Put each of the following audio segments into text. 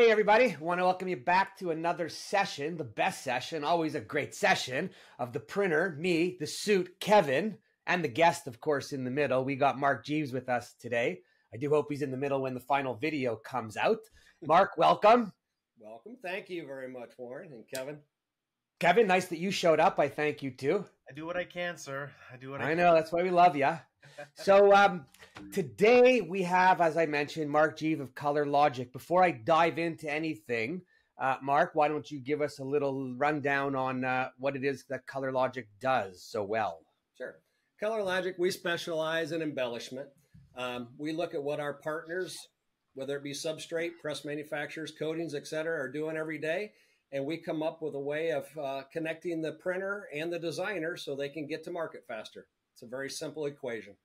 Hey everybody, I want to welcome you back to another session, the best session, always a great session of the printer, me, the suit, Kevin, and the guest, of course, in the middle. We got Mark Geeves with us today. I do hope he's in the middle when the final video comes out. Mark, welcome. Welcome. Thank you very much, Warren and Kevin. Kevin, nice that you showed up. I thank you too. I do what I can, sir. I do what I I can. know, that's why we love you. So today we have, as I mentioned, Mark Geeves of Color-Logic. Before I dive into anything, Mark, why don't you give us a little rundown on what it is that Color-Logic does so well? Sure. Color-Logic, we specialize in embellishment. We look at what our partners, whether it be substrate, press manufacturers, coatings, etc., are doing every day. And we come up with a way of connecting the printer and the designer so they can get to market faster. It's a very simple equation.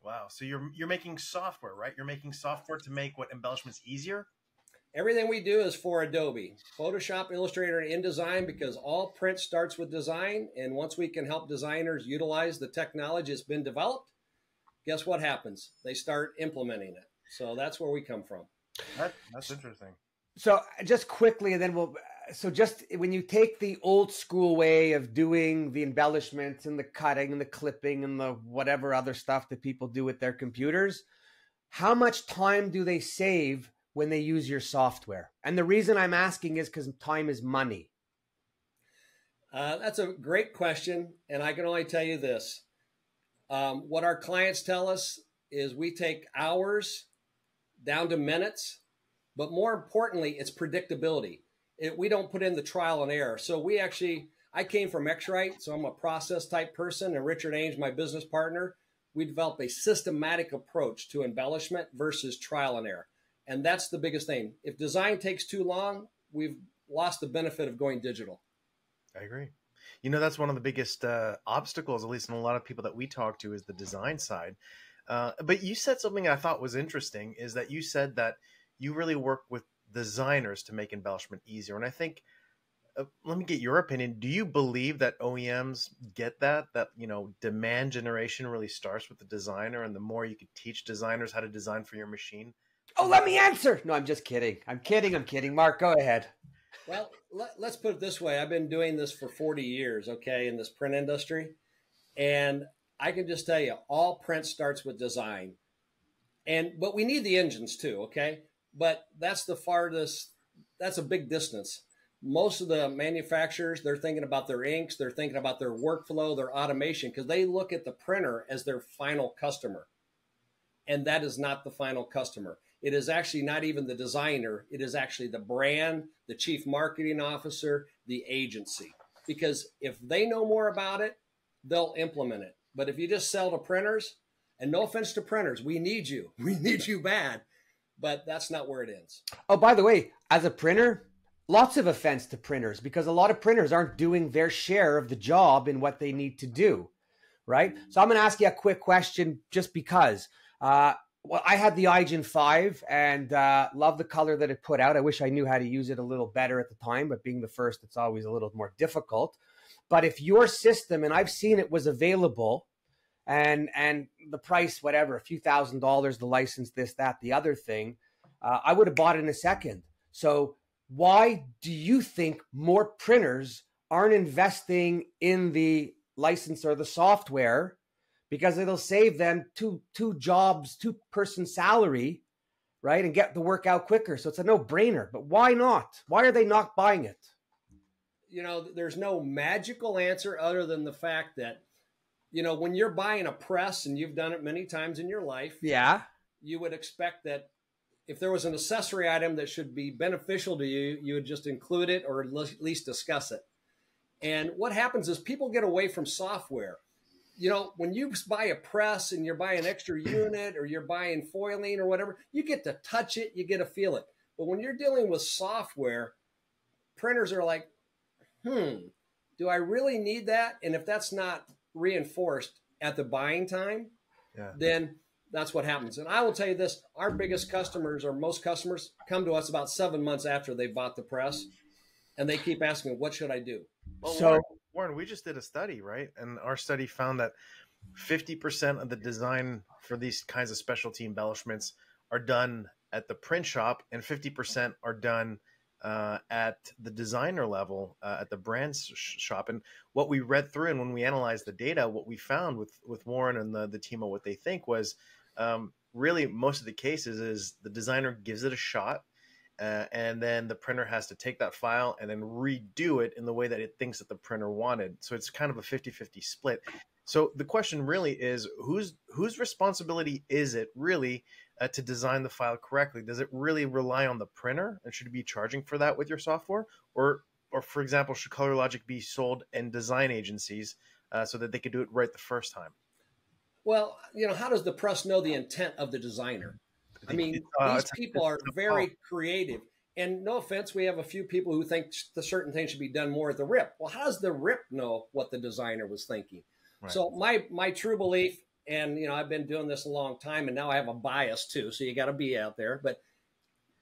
Wow. So you're making software, right? You're making software to make what embellishments easier? Everything we do is for Adobe, Photoshop, Illustrator, and InDesign, because all print starts with design. And once we can help designers utilize the technology that's been developed, guess what happens? They start implementing it. So that's where we come from. That's interesting. So just quickly, and then just when you take the old school way of doing the embellishments and the cutting and the clipping and the whatever other stuff that people do with their computers, how much time do they save when they use your software? And the reason I'm asking is because time is money. That's a great question. And I can only tell you this. What our clients tell us is we take hours down to minutes, but more importantly, it's predictability. We don't put in the trial and error. So I came from X-Rite, so I'm a process type person, and Richard Ames, my business partner, we developed a systematic approach to embellishment versus trial and error. And that's the biggest thing. If design takes too long, we've lost the benefit of going digital. I agree. You know, that's one of the biggest obstacles, at least in a lot of people that we talk to, is the design side. But you said something I thought was interesting, is that you said that you really work with designers to make embellishment easier. And I think, let me get your opinion. Do you believe that OEMs get that, demand generation really starts with the designer, and the more you could teach designers how to design for your machine? Oh, let me answer. No, I'm just kidding. I'm kidding. Mark, go ahead. Well, let's put it this way. I've been doing this for 40 years, okay, in this print industry. And I can just tell you, all print starts with design. But we need the engines too, okay? But that's the farthest, that's a big distance. Most of the manufacturers, they're thinking about their inks, they're thinking about their workflow, their automation, because they look at the printer as their final customer. And that is not the final customer. It is actually not even the designer. It is actually the brand, the chief marketing officer, the agency. Because if they know more about it, they'll implement it. But if you just sell to printers, and no offense to printers, we need you. We need you bad. But that's not where it ends. Oh, by the way, as a printer, lots of offense to printers, because a lot of printers aren't doing their share of the job in what they need to do, right? So I'm going to ask you a quick question just because. I had the iGen 5 and love the color that it put out. I wish I knew how to use it a little better at the time, but being the first, it's always a little more difficult. But if your system, and I've seen it was available, and the price, whatever, a few $1,000s, the license, this, that, the other thing, I would have bought it in a second. So why do you think more printers aren't investing in the license or the software? Because it'll save them two jobs, two-person salary, right? And get the work out quicker. So it's a no-brainer. But why not? Why are they not buying it? You know, there's no magical answer other than the fact that, when you're buying a press, and you've done it many times in your life, yeah, you would expect that if there was an accessory item that should be beneficial to you, you would just include it or at least discuss it. And what happens is people get away from software. When you buy a press and you're buying an extra unit or you're buying foiling or whatever, you get to touch it, you get to feel it. But when you're dealing with software, printers are like, do I really need that? And if that's not reinforced at the buying time, then that's what happens. And I will tell you this, our biggest customers, or most customers, come to us about 7 months after they bought the press, and they keep asking, what should I do? Well, so Warren, we just did a study, right? And our study found that 50% of the design for these kinds of specialty embellishments are done at the print shop and 50% are done at the designer level, at the brand shop. And what we read through and when we analyzed the data, what we found with Warren and the team of what they think was really most of the cases is the designer gives it a shot. And then the printer has to take that file and then redo it in the way that it thinks that the printer wanted. So it's kind of a 50-50 split. So the question really is, whose responsibility is it really to design the file correctly? Does it really rely on the printer, and should you be charging for that with your software? Or for example, should Color-Logic be sold in design agencies so that they could do it right the first time? Well, how does the press know the intent of the designer? I mean, these people are very creative. And no offense, we have a few people who think the certain thing should be done more at the RIP. Well, how does the RIP know what the designer was thinking? Right. So my true belief, and I've been doing this a long time, and now I have a bias too, so you got to be out there. But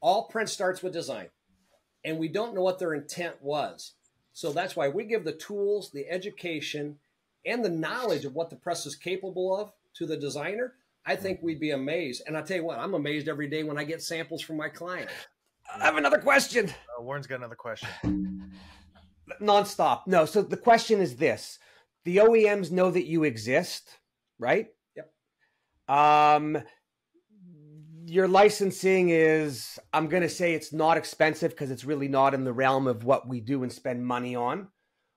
all print starts with design, and we don't know what their intent was. So that's why we give the tools, the education, and the knowledge of what the press is capable of to the designer. I think we'd be amazed. And I'll tell you what, I'm amazed every day when I get samples from my clients. I have another question. Warren's got another question. Nonstop. No, so the question is this. The OEMs know that you exist, right? Yep. Your licensing is, I'm going to say it's not expensive because it's really not in the realm of what we do and spend money on.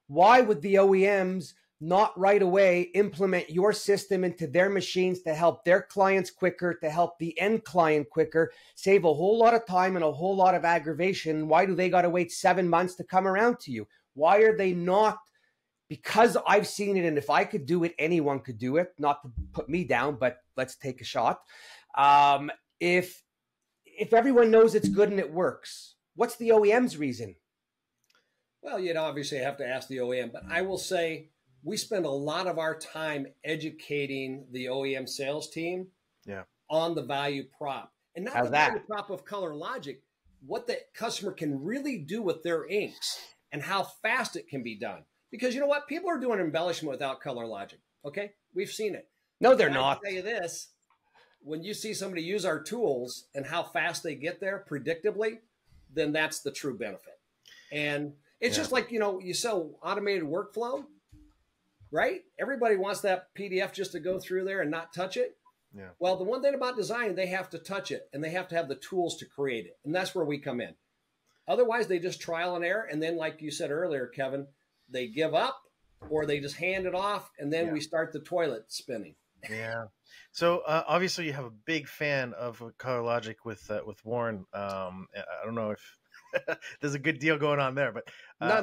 Why would the OEMs not right away implement your system into their machines to help their clients quicker, to help the end client quicker, save a whole lot of time and a whole lot of aggravation? Why do they got to wait 7 months to come around to you? Why are they not? Because I've seen it, and if I could do it, anyone could do it. Not to put me down, but let's take a shot. If everyone knows it's good and it works, what's the OEM's reason? Well, you'd obviously have to ask the OEM, but I will say we spend a lot of our time educating the OEM sales team on the value prop. And not the value prop of Color-Logic, what the customer can really do with their inks and how fast it can be done. Because you know what? People are doing embellishment without Color-Logic, okay? We've seen it. No, they're not. I'll tell you this, when you see somebody use our tools and how fast they get there predictably, then that's the true benefit. And it's just like, you sell automated workflow, right? Everybody wants that PDF just to go through there and not touch it. Yeah. Well, the one thing about design, they have to touch it and they have to have the tools to create it. And that's where we come in. Otherwise, they just trial and error. And then, like you said earlier, Kevin, they give up or they just hand it off. And then we start the toilet spinning. Yeah. So obviously you have a big fan of Color-Logic with Warren. I don't know if there's a good deal going on there, but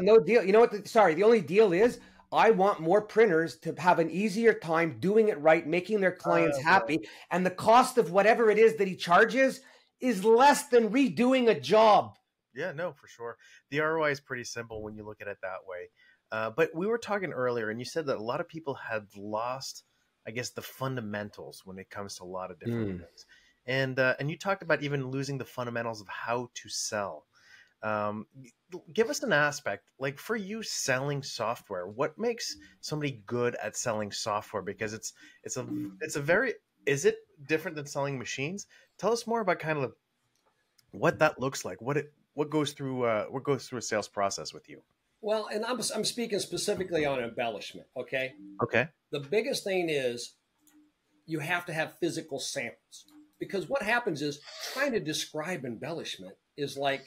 no deal. You know what? The only deal is I want more printers to have an easier time doing it right, making their clients happy. And the cost of whatever it is that he charges is less than redoing a job. Yeah, no, for sure. The ROI is pretty simple when you look at it that way. But we were talking earlier, and you said that a lot of people had lost, I guess, the fundamentals when it comes to a lot of different things. And you talked about even losing the fundamentals of how to sell. Give us an aspect, like for you selling software, what makes somebody good at selling software? Because it's a very, is it different than selling machines? Tell us more about kind of what that looks like, what goes through a sales process with you. Well, and I'm speaking specifically on embellishment. Okay. Okay. The biggest thing is you have to have physical samples, because what happens is trying to describe embellishment is like,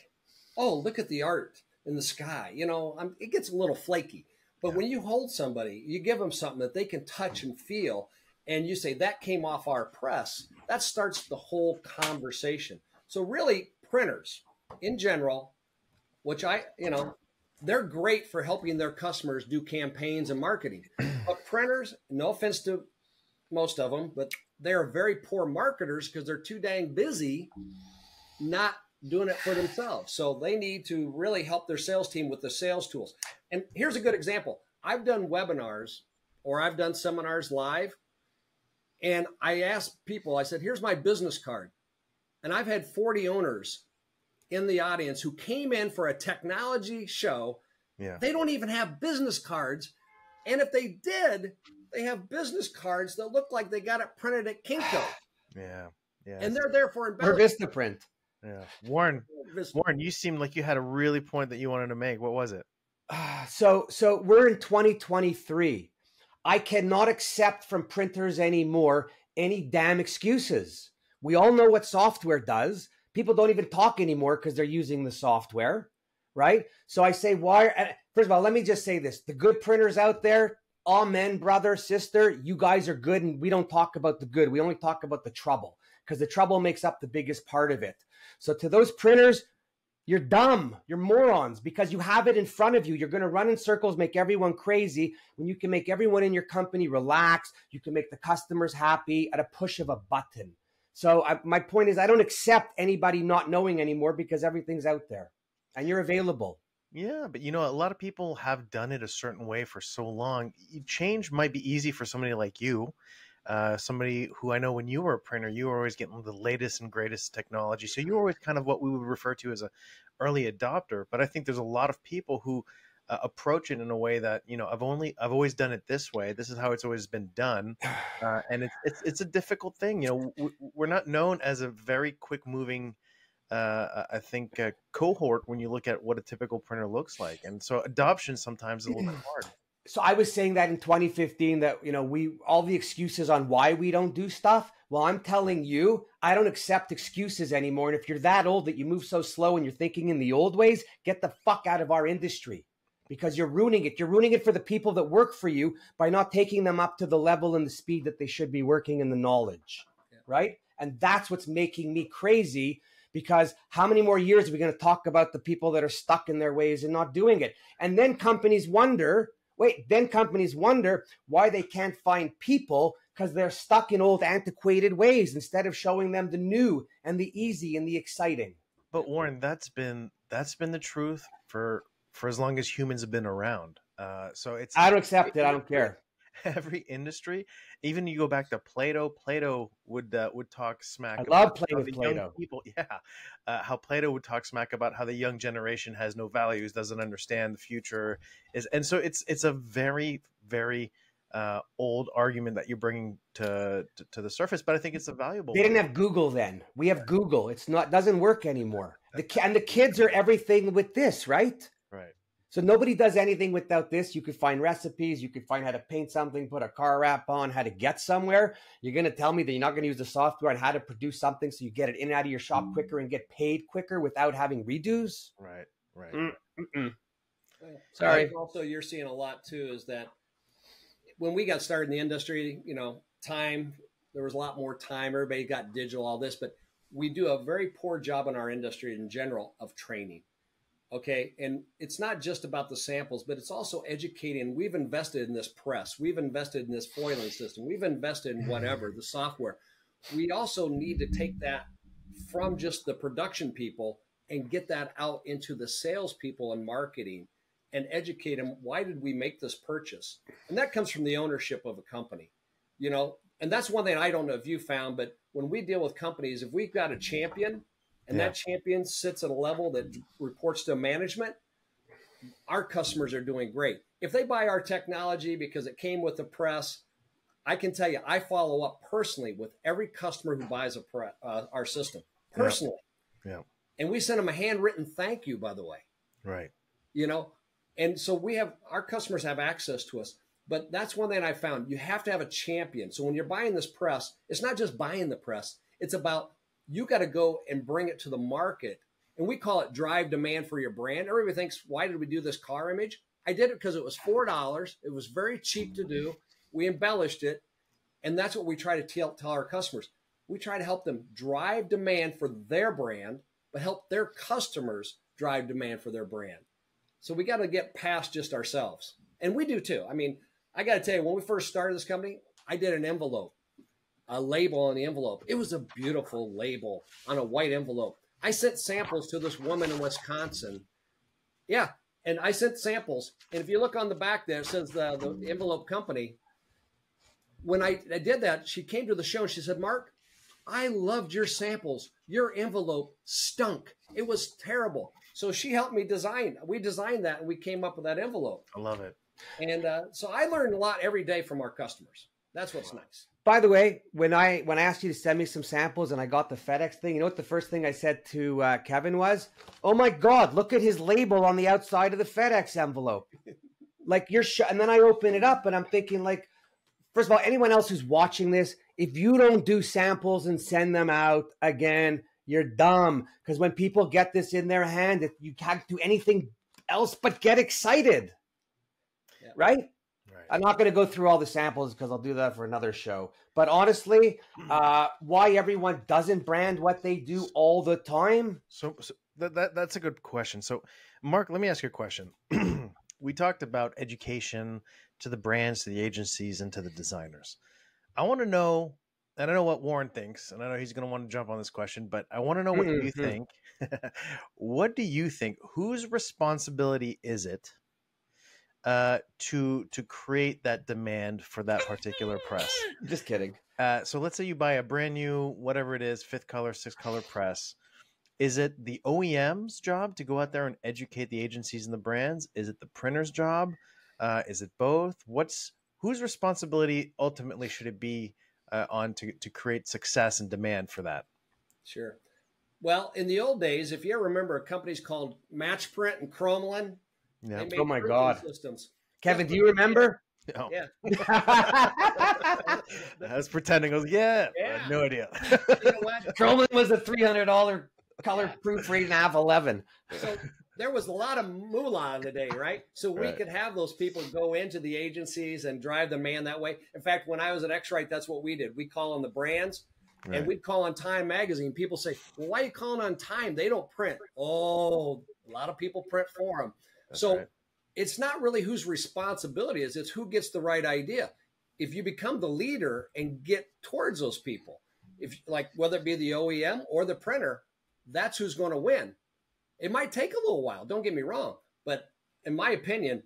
oh, look at the art in the sky. It gets a little flaky. But when you hold somebody, you give them something that they can touch and feel, and you say, that came off our press, that starts the whole conversation. So really, printers in general, which they're great for helping their customers do campaigns and marketing. But printers, no offense to most of them, but they're very poor marketers because they're too dang busy not doing it for themselves. So they need to really help their sales team with the sales tools. And here's a good example. I've done webinars or I've done seminars live, and I asked people, I said, here's my business card. And I've had 40 owners in the audience who came in for a technology show. Yeah. They don't even have business cards. And if they did, they have business cards that look like they got it printed at Kinko. Yeah. Yeah. And they're there for or embellishment. Vistaprint. Yeah. Warren, you seemed like you had a really point that you wanted to make. What was it? So we're in 2023. I cannot accept from printers anymore any damn excuses. We all know what software does. People don't even talk anymore because they're using the software, right? So I say, why? First of all, let me just say this. The good printers out there, amen, brother, sister, you guys are good, and we don't talk about the good. We only talk about the trouble because the trouble makes up the biggest part of it. So to those printers, you're dumb. You're morons because you have it in front of you. You're going to run in circles, make everyone crazy when you can make everyone in your company relax. You can make the customers happy at a push of a button. So my point is I don't accept anybody not knowing anymore because everything's out there and you're available. Yeah, but a lot of people have done it a certain way for so long. Change might be easy for somebody like you. Somebody who I know when you were a printer, you were always getting the latest and greatest technology. So you were always kind of what we would refer to as a early adopter. But I think there's a lot of people who approach it in a way that, I've always done it this way. This is how it's always been done. And it's a difficult thing. We're not known as a very quick moving, I think, cohort when you look at what a typical printer looks like. And so adoption sometimes is a little bit hard. So I was saying that in 2015 that, we all the excuses on why we don't do stuff. Well, I'm telling you, I don't accept excuses anymore. And if you're that old that you move so slow and you're thinking in the old ways, get the fuck out of our industry because you're ruining it. You're ruining it for the people that work for you by not taking them up to the level and the speed that they should be working in the knowledge. Yeah. Right. And that's what's making me crazy. Because how many more years are we going to talk about the people that are stuck in their ways and not doing it? And then companies wonder why they can't find people because they're stuck in old antiquated ways instead of showing them the new and the easy and the exciting. But Warren, that's been the truth for as long as humans have been around. So I don't accept it. I don't care. Every industry, even you go back to Plato. Plato would talk smack. I love playing with Plato. Young people, how Plato would talk smack about how the young generation has no values, doesn't understand the future and so it's a very, very old argument that you're bringing to the surface. But I think it's a valuable. They didn't have Google then. We have Google. It's not doesn't work anymore. And the kids are everything with this, right? Right. So nobody does anything without this. You could find recipes. You could find how to paint something, put a car wrap on, how to get somewhere. You're going to tell me that you're not going to use the software on how to produce something so you get it in and out of your shop quicker and get paid quicker without having redos? Right. Sorry. Also, you're seeing a lot, too, is that when we got started in the industry, there was a lot more time. Everybody got digital, all this. But we do a very poor job in our industry in general of training. Okay. And it's not just about the samples, but it's also educating. We've invested in this press. We've invested in this foiling system. We've invested in whatever, the software. We also need to take that from just the production people and get that out into the salespeople and marketing and educate them. Why did we make this purchase? And that comes from the ownership of a company, and that's one thing I don't know if you found, but when we deal with companies, if we've got a champion, and that champion sits at a level that reports to management, our customers are doing great. If they buy our technology because it came with the press, I can tell you, I follow up personally with every customer who buys our system personally. Yeah. And we send them a handwritten thank you, by the way. Right. And so our customers have access to us. But that's one thing I found. You have to have a champion. So when you're buying this press, it's not just buying the press. It's about you got to go and bring it to the market. And we call it drive demand for your brand. Everybody thinks, why did we do this car image? I did it because it was $4. It was very cheap to do. We embellished it. And that's what we try to tell our customers. We try to help them drive demand for their brand, but help their customers drive demand for their brand. So we got to get past just ourselves. And we do too. I mean, I got to tell you, when we first started this company, I did an envelope. A label on the envelope. It was a beautiful label on a white envelope. I sent samples to this woman in Wisconsin. Yeah. And I sent samples. And if you look on the back there, it says the envelope company. When I did that, she came to the show and she said, Mark, I loved your samples. Your envelope stunk. It was terrible. So she helped me design. We designed that and we came up with that envelope. I love it. And so I learned a lot every day from our customers. That's what's nice. By the way, when I asked you to send me some samples and I got the FedEx thing, you know what the first thing I said to Kevin was? Oh my God, look at his label on the outside of the FedEx envelope. Like and then I open it up and I'm thinking like, first of all, anyone else who's watching this, if you don't do samples and send them out again, you're dumb. Because when people get this in their hand, you can't do anything else but get excited, Yeah. right? Right. I'm not going to go through all the samples because I'll do that for another show. But honestly, why everyone doesn't brand what they do all the time? So that's a good question. So, Mark, let me ask you a question. We talked about education to the brands, to the agencies, and to the designers. I want to know, and I know what Warren thinks, and I know he's going to want to jump on this question, but I want to know what you think. What do you think? Whose responsibility is it to create that demand for that particular press? Just kidding. So let's say you buy a brand new, whatever it is, 5th color, 6th color press. Is it the OEM's job to go out there and educate the agencies and the brands? Is it the printer's job? Is it both? Whose responsibility ultimately should it be on to create success and demand for that? Sure. Well, in the old days, if you ever remember companies called Match Print and Chromelin, Yeah. they made Oh my God. systems. Kevin, do you remember? Oh. Yeah. I was pretending. I was I had no idea. You know what? Chromelin was a $300 color proofread and half 11. So there was a lot of moolah in the day, right? So we Right. could have those people go into the agencies and drive the man that way. In fact, when I was at X-Rite, that's what we did. We call on the brands. Right. And we'd call on Time Magazine. People say, well, why are you calling on Time? They don't print. Oh, a lot of people print for them. That's So right. it's not really whose responsibility it is. It's who gets the right idea. If you become the leader and get towards those people, if like whether it be the OEM or the printer, that's who's going to win. It might take a little while. Don't get me wrong. But in my opinion,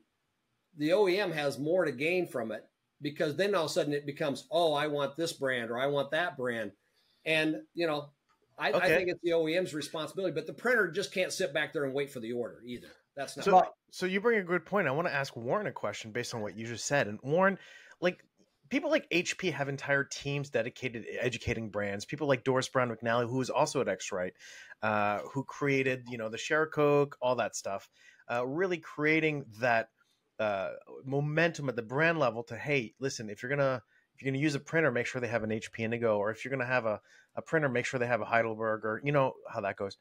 the OEM has more to gain from it because then all of a sudden it becomes, oh, I want this brand or I want that brand. And, I think it's the OEM's responsibility, but the printer just can't sit back there and wait for the order either. That's not right. So you bring a good point. I want to ask Warren a question based on what you just said. And Warren, like people like HP have entire teams dedicated to educating brands. People like Doris Brown McNally, who is also at X-Rite, who created, the Share Coke, all that stuff, really creating that momentum at the brand level to, hey, listen, if you're gonna use a printer, make sure they have an HP Indigo, or if you're gonna have a printer, make sure they have a Heidelberg, or you know how that goes.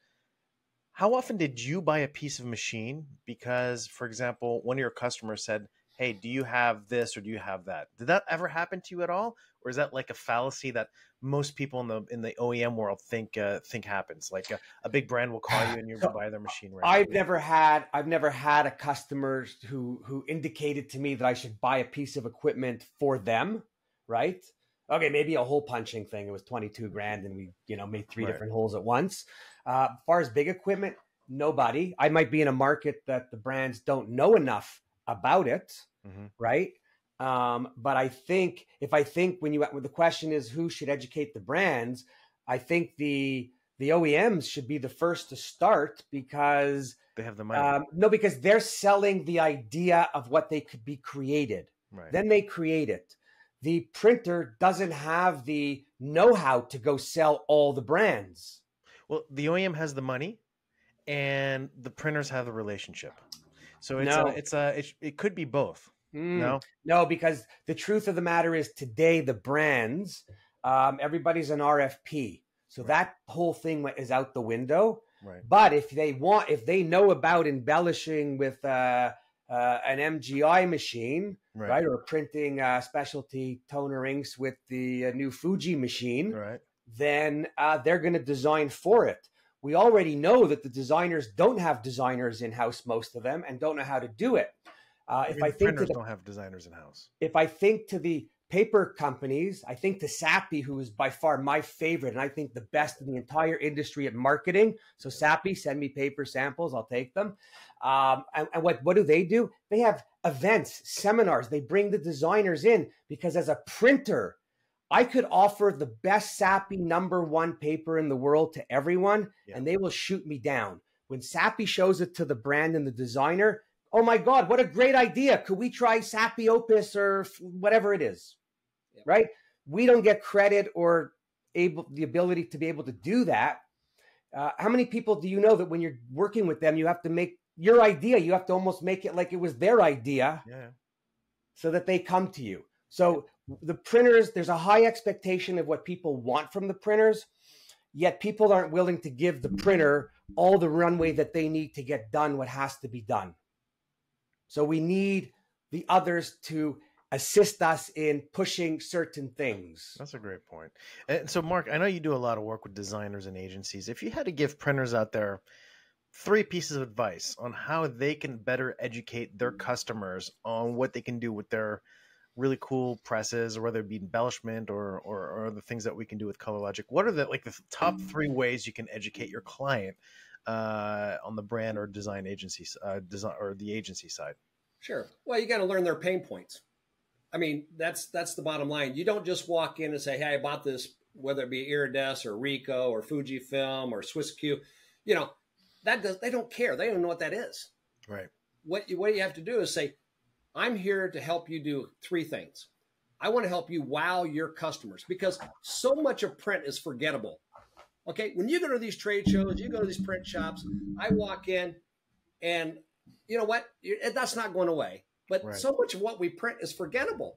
How often did you buy a piece of machine because, for example, one of your customers said, hey, do you have this or do you have that? Did that ever happen to you at all? Or is that like a fallacy that most people in the OEM world think happens? Like a big brand will call you and you buy their machine right I've never had a customer who indicated to me that I should buy a piece of equipment for them, right? Okay, maybe a hole punching thing. It was 22 grand and we, made three different holes at once. As far as big equipment, nobody. I might be in a market that the brands don't know enough about it, right? But I think when the question is who should educate the brands, I think the OEMs should be the first to start because they have the money. Because they're selling the idea of what they could be created. Right. Then they create it. The printer doesn't have the know-how to go sell all the brands. Well, the OEM has the money, and the printers have the relationship. So it could be both. No, because the truth of the matter is today the brands, everybody's an RFP, so that whole thing is out the window. Right. But if they know about embellishing with an MGI machine, right, or printing specialty toner inks with the new Fuji machine, right, then they're going to design for it. We already know that the designers don't have designers in-house, most of them, and don't know how to do it. Printers don't have designers in-house. If I think to the paper companies, I think to Sappi, who is by far my favorite, and I think the best in the entire industry at marketing. So Sappi, send me paper samples, I'll take them. And what do? They have events, seminars. They bring the designers in because as a printer, I could offer the best Sappi #1 paper in the world to everyone, and they will shoot me down. When Sappi shows it to the brand and the designer, oh my God, what a great idea. Could we try Sappi Opus or whatever it is, right? we don't get credit or the ability to be able to do that. How many people do you know that when you're working with them, you have to make your idea, you have to almost make it like it was their idea, so that they come to you. So the printers, there's a high expectation of what people want from the printers, yet people aren't willing to give the printer all the runway that they need to get done what has to be done. So we need the others to assist us in pushing certain things. That's a great point. And so, Mark, I know you do a lot of work with designers and agencies. If you had to give printers out there 3 pieces of advice on how they can better educate their customers on what they can do with their really cool presses, or whether it be embellishment or the things that we can do with Color-Logic, what are the top 3 ways you can educate your client on the brand or design agency or the agency side? Sure. Well, you got to learn their pain points. I mean, that's the bottom line. You don't just walk in and say, hey, I bought this, whether it be Iridescent or Ricoh or Fujifilm or Swiss Q. You know, they don't care. They don't know what that is. Right. What you have to do is say, I'm here to help you do 3 things. I want to help you wow your customers, because so much of print is forgettable. Okay, when you go to these trade shows, you go to these print shops, I walk in and you know what? That's not going away. But so much of what we print is forgettable.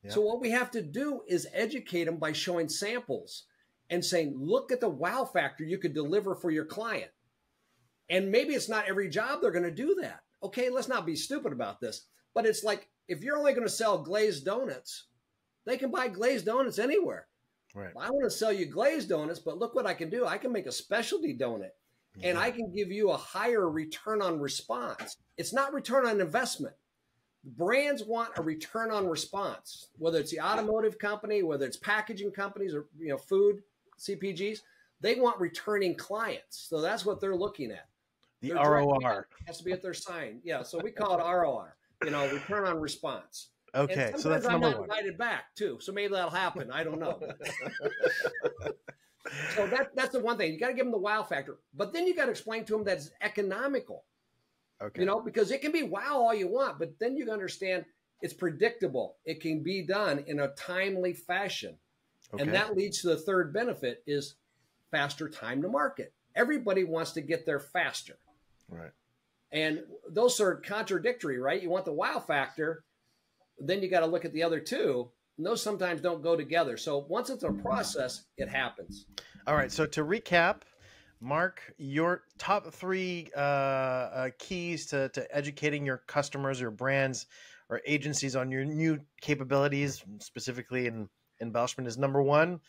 Yeah. So what we have to do is educate them by showing samples and saying, look at the wow factor you could deliver for your client. And maybe it's not every job they're going to do that. Okay, let's not be stupid about this. But it's like, if you're only going to sell glazed donuts, they can buy glazed donuts anywhere. Right. I want to sell you glazed donuts, but look what I can do. I can make a specialty donut, and I can give you a higher return on response. It's not return on investment. Brands want a return on response, whether it's the automotive company, whether it's packaging companies, or food CPGs. They want returning clients, so that's what they're looking at. The ROR has to be at their sign. Yeah, so we call it ROR. Return on response. Okay, so that's number 1. I'm not invited back too, so maybe that'll happen. I don't know. So that's the one thing. You got to give them the wow factor, but then you got to explain to them that it's economical. Okay. Because it can be wow all you want, but then you understand it's predictable. It can be done in a timely fashion. Okay. And that leads to the third benefit is faster time to market. Everybody wants to get there faster. Right. And those are contradictory, right? You want the wow factor, then you got to look at the other 2. And those sometimes don't go together. So once it's a process, it happens. All right. So to recap, Mark, your top 3 keys to educating your customers, your brands, or agencies on your new capabilities, specifically in embellishment, is number 1,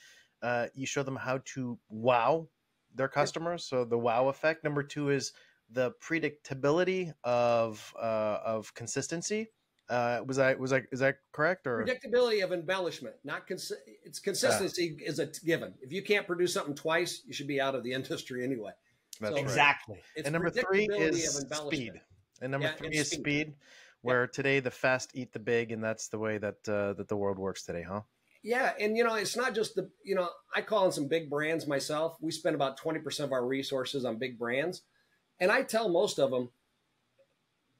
you show them how to wow their customers, so the wow effect. Number 2 is the predictability of consistency. Is that correct? Or predictability of embellishment, not it's consistency is a given. If you can't produce something twice, you should be out of the industry anyway. That's exactly. Right. And number 3 is speed. And number 3 is speed, where today the fast eat the big, and that's the way that that the world works today, huh? Yeah, and it's not just I call in some big brands myself. We spend about 20% of our resources on big brands, and I tell most of them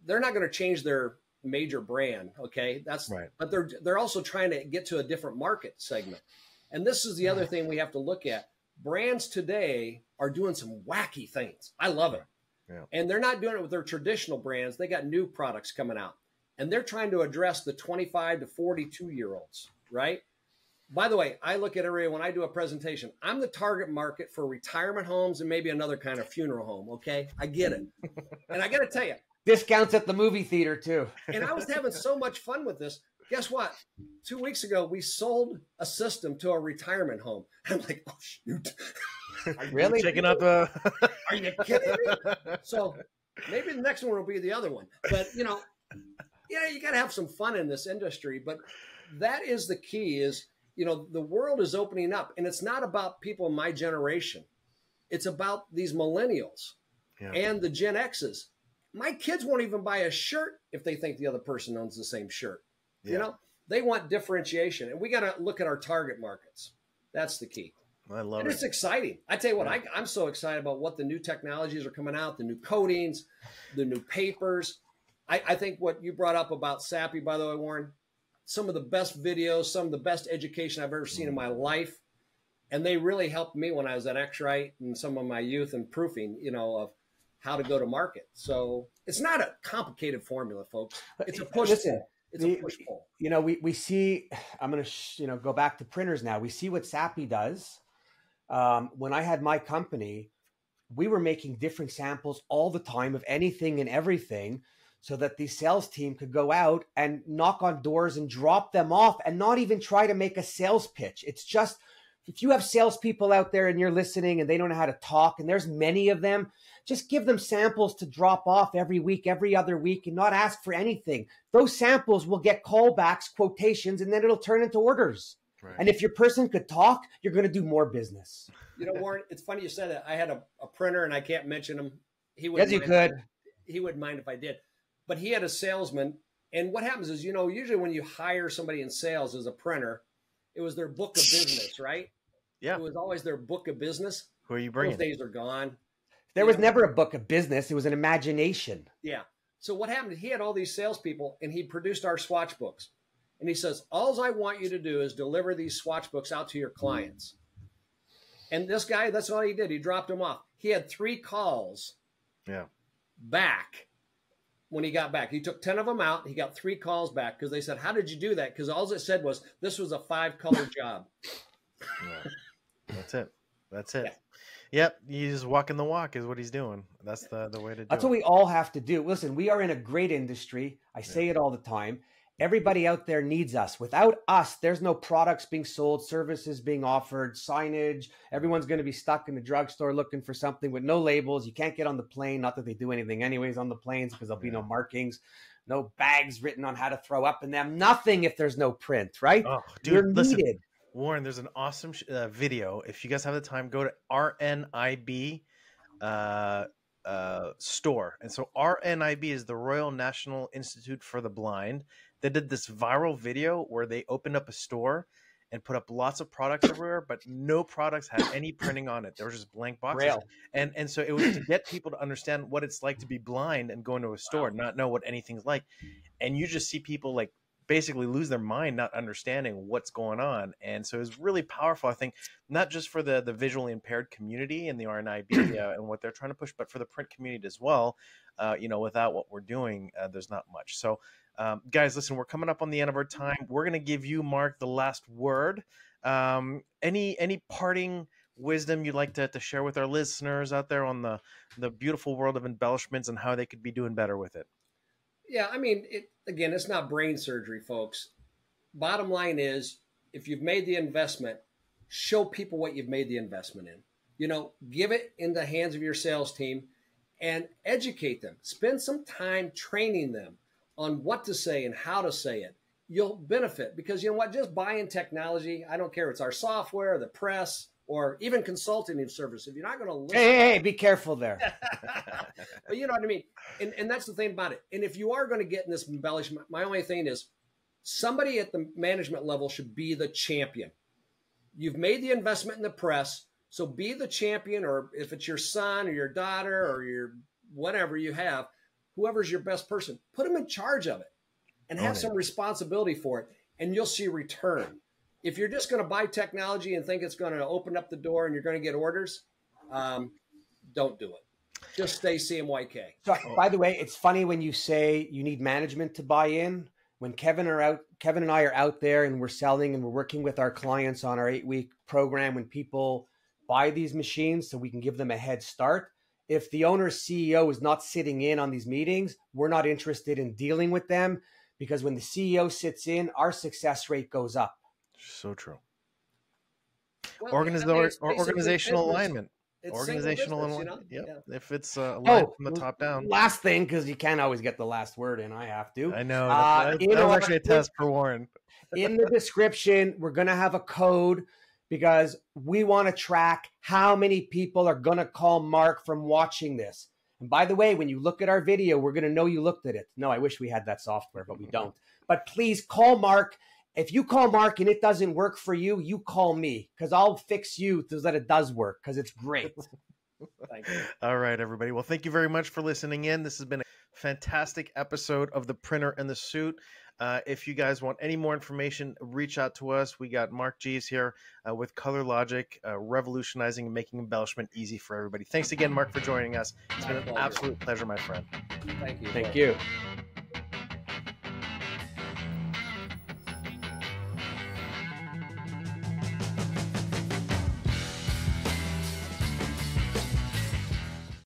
they're not going to change their major brand. Okay, that's right. But they're also trying to get to a different market segment, and this is the other thing we have to look at. Brands today are doing some wacky things. I love it, and they're not doing it with their traditional brands. They got new products coming out, and they're trying to address the 25 to 42-year-olds, right? By the way, I look at everyone when I do a presentation. I'm the target market for retirement homes and maybe another kind of funeral home. Okay, I get it, and I got to tell you. Discounts at the movie theater too. And I was having so much fun with this. Guess what? 2 weeks ago, we sold a system to a retirement home. I'm like, oh shoot! Are you really checking out the? Are you kidding me? So maybe the next one will be the other one. But you got to have some fun in this industry. But that is the key. Is the world is opening up, and it's not about people in my generation. It's about these millennials and the Gen X's. My kids won't even buy a shirt if they think the other person owns the same shirt. They want differentiation, and we got to look at our target markets. That's the key. I love it. It's exciting. I tell you what, I'm so excited about what the new technologies are coming out, the new coatings, the new papers. I think what you brought up about Sappy, by the way, Warren, some of the best videos, some of the best education I've ever seen in my life. And they really helped me when I was at X-Rite and some of my youth and proofing, of how to go to market. So it's not a complicated formula, folks. It's a push pull. It's a push pull. We see, I'm going to, go back to printers now. We see what Sappi does. When I had my company, we were making different samples all the time of anything and everything so that the sales team could go out and knock on doors and drop them off and not even try to make a sales pitch. It's just, if you have salespeople out there and you're listening and they don't know how to talk, and there's many of them, just give them samples to drop off every week, every other week, and not ask for anything. Those samples will get callbacks, quotations, and then it'll turn into orders. Right. And if your person could talk, you're going to do more business. Warren, it's funny you said that. I had a printer, and I can't mention him. He would. Yes, you could. He wouldn't mind if I did. But he had a salesman. And what happens is, usually when you hire somebody in sales as a printer, it was their book of business, right? Yeah. It was always their book of business. Who are you bringing? Those days are gone. There was never a book of business. It was an imagination. Yeah. So what happened? He had all these salespeople, and he produced our swatch books. And he says, all I want you to do is deliver these swatch books out to your clients. And this guy, that's all he did. He dropped them off. He had 3 calls back when he got back. He took 10 of them out. He got 3 calls back because they said, how did you do that? Because all it said was, this was a 5-color job. Yeah. That's it. Yeah. Yep. He's walking the walk is what he's doing. That's the way to do it. That's what we all have to do. Listen, we are in a great industry. I say it all the time. Everybody out there needs us. Without us, there's no products being sold, services being offered, signage. Everyone's going to be stuck in the drugstore looking for something with no labels. You can't get on the plane. Not that they do anything anyways on the planes because there'll be no markings, no bags written on how to throw up in them. Nothing if there's no print, right? Oh, dude, You're listen, needed. Warren, there's an awesome video. If you guys have the time, go to RNIB store. And so RNIB is the Royal National Institute for the Blind. They did this viral video where they opened up a store and put up lots of products everywhere, but no products had any printing on it. There were just blank boxes. Braille. And so it was to get people to understand what it's like to be blind and go into a store, not know what anything's like. And you just see people like basically lose their mind, not understanding what's going on. And so it was really powerful, I think, not just for the visually impaired community and the RNIB and what they're trying to push, but for the print community as well. Without what we're doing, there's not much. So guys, listen, we're coming up on the end of our time. We're going to give you, Mark, the last word. Any parting wisdom you'd like to share with our listeners out there on the beautiful world of embellishments and how they could be doing better with it? Yeah, I mean, it's not brain surgery, folks. Bottom line is, if you've made the investment, show people what you've made the investment in. Give it in the hands of your sales team and educate them. Spend some time training them on what to say and how to say it. You'll benefit because you know what? Just buying technology, I don't care. It's our software, the press, or even consulting service. If you're not going to listen, hey, be careful there. But you know what I mean? And that's the thing about it. And if you are going to get in this embellishment, my only thing is somebody at the management level should be the champion. You've made the investment in the press, so be the champion, or if it's your son or your daughter or your whatever you have, whoever's your best person, put them in charge of it and have some responsibility for it, and you'll see return. If you're just going to buy technology and think it's going to open up the door and you're going to get orders, don't do it. Just stay CMYK. So, by the way, it's funny when you say you need management to buy in. When Kevin and I are out there and we're selling and we're working with our clients on our 8-week program, when people buy these machines so we can give them a head start, if the owner's CEO is not sitting in on these meetings, we're not interested in dealing with them, because when the CEO sits in, our success rate goes up. So true. Well, organizational alignment. Organizational alignment. Yep. Yeah. If it's aligned from the top down. Last thing, because you can't always get the last word in. I have to. I know. That was actually a test for Warren. In the description, we're going to have a code, because we want to track how many people are going to call Mark from watching this. And by the way, when you look at our video, we're going to know you looked at it. No, I wish we had that software, but we don't. But please call Mark. If you call Mark and it doesn't work for you, you call me, because I'll fix you so that it does work, because it's great. Thank you. All right, everybody. Well, thank you very much for listening in. This has been a fantastic episode of The Printer and the Suit. If you guys want any more information, reach out to us. We got Mark Geeves here with Color-Logic, revolutionizing and making embellishment easy for everybody. Thanks again, Mark, for joining us. It's been an absolute pleasure, my friend. Thank you. Thank you.